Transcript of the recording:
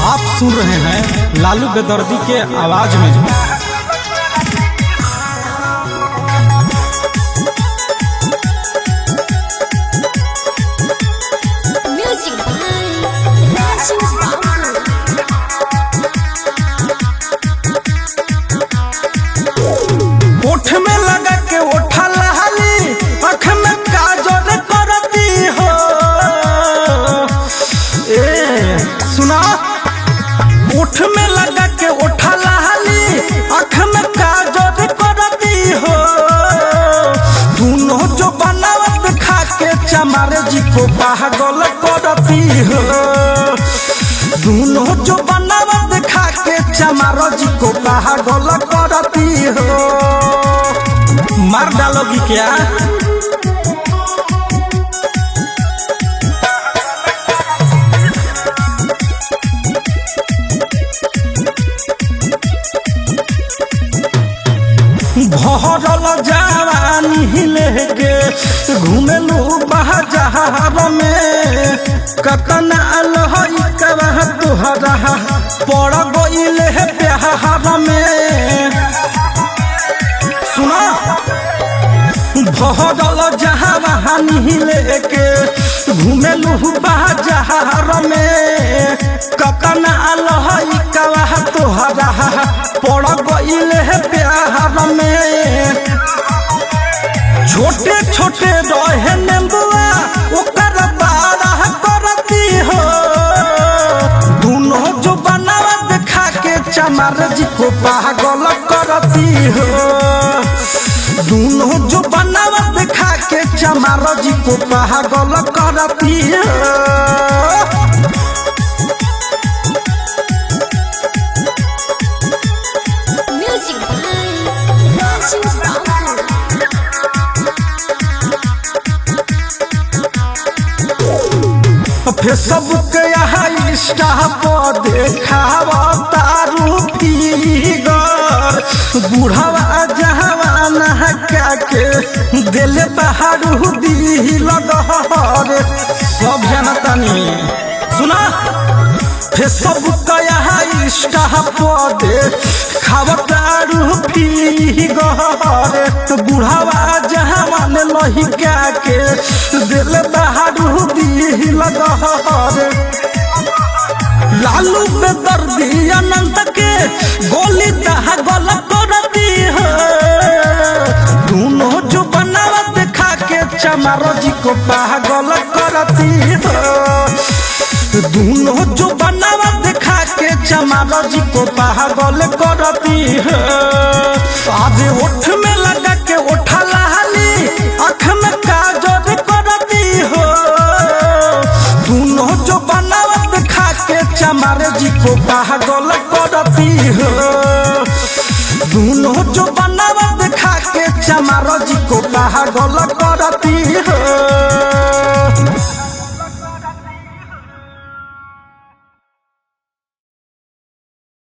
आप सुन रहे हैं लालू बेदर्दी के आवाज में। ओठ में लगा के ओठा लहाली, आँख में काजल करती हो। ए सुना, ओठ में लगा के ओठा लहाली, आँख में काजल करती हो। दोनों जो बनावत खा के चमारे जी को पागल करती हो। दोनों जो बनावत खा के चमारो जी को पागल करती हो। मार डालोगी क्या? भरल जवानी लेके घूमेलू बाजार में, कतना लहई कबह तुहरा पड़ गइले प्यार में। सुना, भरल जवानी लेके घूमेलू बाजार में, कतना लहई कबह तुहरा पड़ गइले प्यार में। छोटे छोटे रहे नेंबुआ ओकर बाड़ा करती हो। दोनों जो बनावत खा के चमार जी को पागल करती हो। दोनों जो बनावत खा के चमार जी को पागल करती हो। फेसबुक यहाँ इंस्टा पर देखावा तारू फिगर, बुढ़ावा जवान के दिल बहारू दिल गहर। सब जनता नहीं सुना, फेसबुक यहाँ इंस्टा पर देखावा तारू फिगर, बुढ़ावा जवान लहिका के दिल बहारू दिल गहर। लालू बेदर्दी अनंत के गोली दागल करती है। दोनों जो बनावत खा के चमारो जी को पागल करती है। दोनों जो बनावत खा के चमारो जी को पागल करती है। आज ओठ में लगा के ओठा लहाली, आँख में काजल करती हो। दोनों जो बनावत खा के चमारे जी को पागल करती हो। दोनों जो बनावत खा के चमारो जी को पागल करती हो।